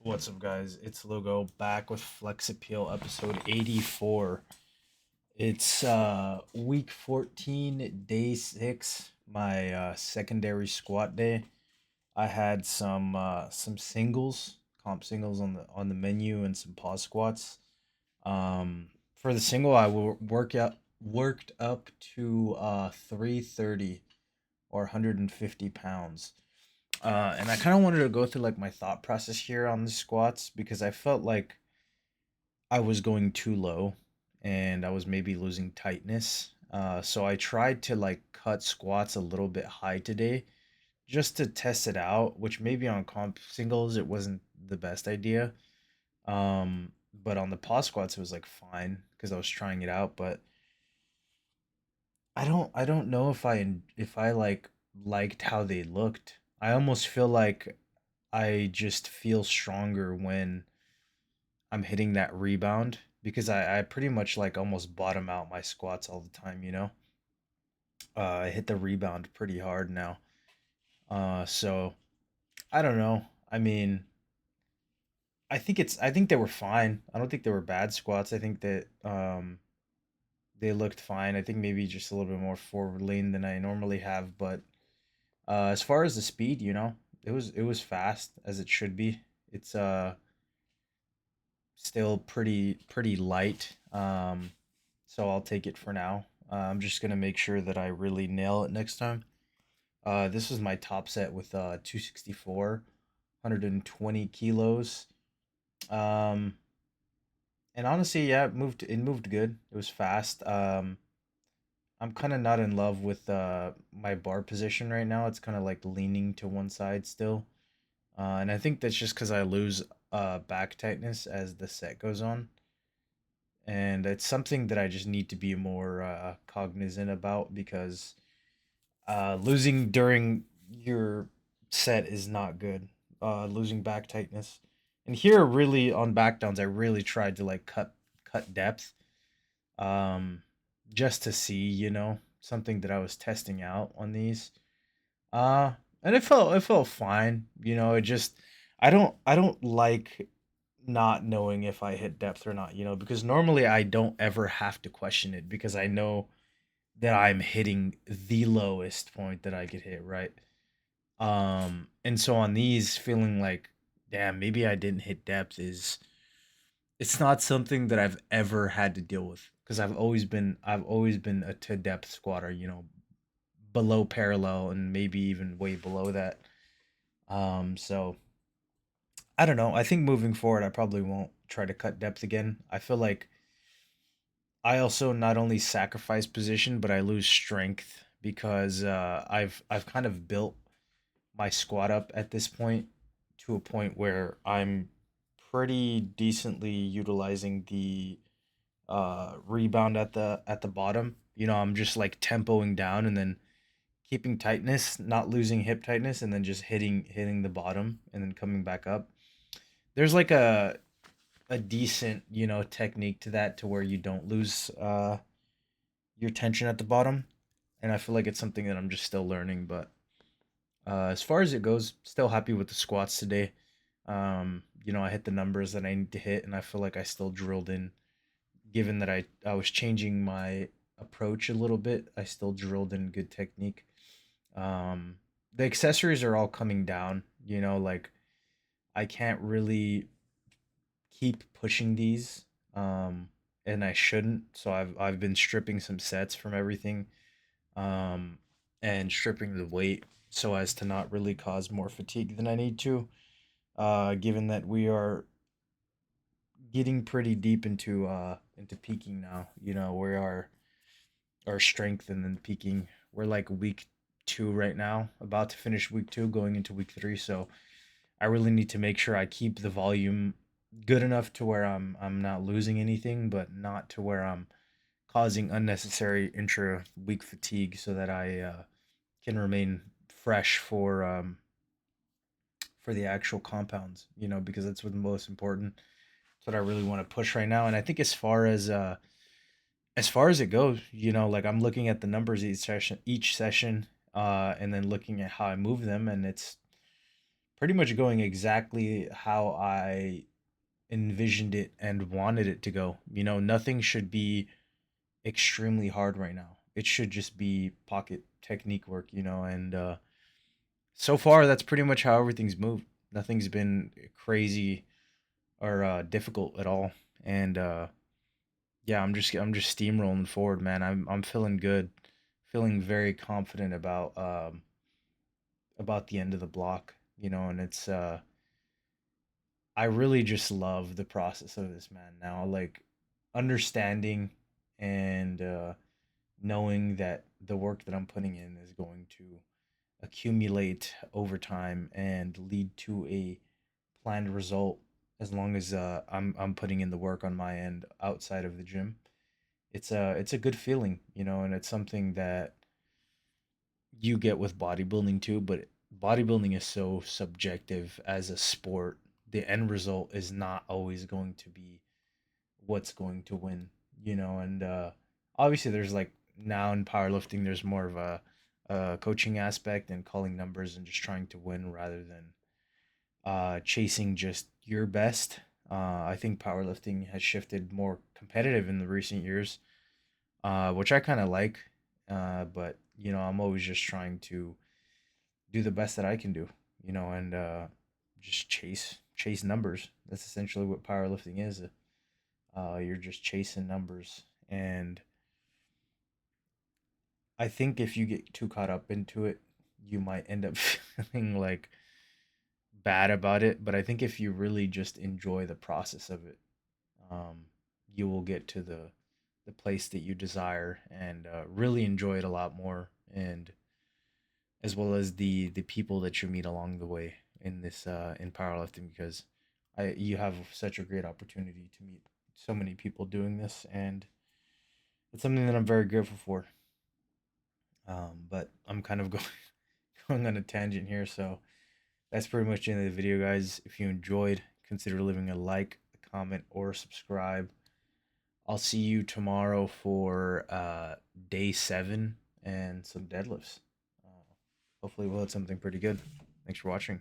What's up, guys? It's Logo back with Flex Appeal episode 84. It's week 14, day 6, my secondary squat day. I had some singles, comp singles on the menu and some pause squats. For the single, worked up to 330 or 150 pounds. And I kind of wanted to go through like my thought process here on the squats because I felt like I was going too low and I was maybe losing tightness. So I tried to like cut squats a little bit high today just to test it out, which maybe on comp singles it wasn't the best idea. But on the pause squats it was like fine because I was trying it out, but I don't know if I like liked how they looked. I almost feel like I just feel stronger when I'm hitting that rebound because I pretty much like almost bottom out my squats all the time, you know? I hit the rebound pretty hard now. So I don't know. I mean, I think they were fine. I don't think they were bad squats. I think that they looked fine. I think maybe just a little bit more forward lean than I normally have, but as far as the speed, it was fast as it should be. It's still pretty light. So I'll take it for now. I'm just gonna make sure that I really nail it next time. This was my top set with 264, 120 kilos. Um, and honestly, yeah, it moved good. It was fast. I'm kind of not in love with my bar position right now. It's kind of like leaning to one side still. And I think that's just because I lose back tightness as the set goes on. And it's something that I just need to be more cognizant about because losing during your set is not good. Losing back tightness, and here really on back downs, I really tried to like cut depth, um, just to see, something that I was testing out on these. Uh, and it felt fine. It just I don't like not knowing if I hit depth or not, because normally I don't ever have to question it because I know that I'm hitting the lowest point that I could hit, right? And so on these feeling like, damn, maybe I didn't hit depth is it's not something that I've ever had to deal with because I've always been a to depth squatter, below parallel and maybe even way below that. So I don't know. I think moving forward, I probably won't try to cut depth again. I feel like I also not only sacrifice position, but I lose strength because I've kind of built my squat up at this point to a point where I'm pretty decently utilizing the rebound at the bottom. I'm just like tempoing down and then keeping tightness, not losing hip tightness, and then just hitting the bottom and then coming back up. There's like a decent, technique to that to where you don't lose your tension at the bottom. And I feel like it's something that I'm just still learning, but as far as it goes, still happy with the squats today. I hit the numbers that I need to hit, and I feel like I still drilled in. Given that I was changing my approach a little bit, I still drilled in good technique. Um, the accessories are all coming down. Like I can't really keep pushing these, and I shouldn't. So I've been stripping some sets from everything, um, and stripping the weight so as to not really cause more fatigue than I need to. Given that we are getting pretty deep into peaking now, we are our strength and then peaking. We're like week 2 right now, about to finish week 2, going into week 3. So I really need to make sure I keep the volume good enough to where I'm not losing anything, but not to where I'm causing unnecessary intra week fatigue, so that I can remain fresh for the actual compounds. Because that's what's most important. That's what I really want to push right now. And I think as far as it goes, like I'm looking at the numbers each session, and then looking at how I move them, and it's pretty much going exactly how I envisioned it and wanted it to go. You know, nothing should be extremely hard right now. It should just be pocket technique work, you know, and so far that's pretty much how everything's moved. Nothing's been crazy or difficult at all. And yeah, I'm just steamrolling forward, man. I'm feeling good, feeling very confident about the end of the block, you know, and it's I really just love the process of this, man. Now, like understanding and knowing that the work that I'm putting in is going to accumulate over time and lead to a planned result as long as I'm putting in the work on my end outside of the gym. It's a good feeling, you know, and it's something that you get with bodybuilding too, but bodybuilding is so subjective as a sport. The end result is not always going to be what's going to win, you know, and obviously there's like now in powerlifting there's more of a coaching aspect and calling numbers and just trying to win rather than chasing just your best. I think powerlifting has shifted more competitive in the recent years, which I kind of like. But you know, I'm always just trying to do the best that I can do, you know, and just chase numbers. That's essentially what powerlifting is. You're just chasing numbers, and I think if you get too caught up into it, you might end up feeling like bad about it. But I think if you really just enjoy the process of it, um, you will get to the place that you desire and really enjoy it a lot more, and as well as the people that you meet along the way in this in powerlifting because I you have such a great opportunity to meet so many people doing this, and it's something that I'm very grateful for. But I'm kind of going going on a tangent here, so that's pretty much the end of the video, guys. If you enjoyed, consider leaving a like, a comment, or subscribe. I'll see you tomorrow for day 7 and some deadlifts. Uh, Hopefully, we'll have something pretty good. Thanks for watching.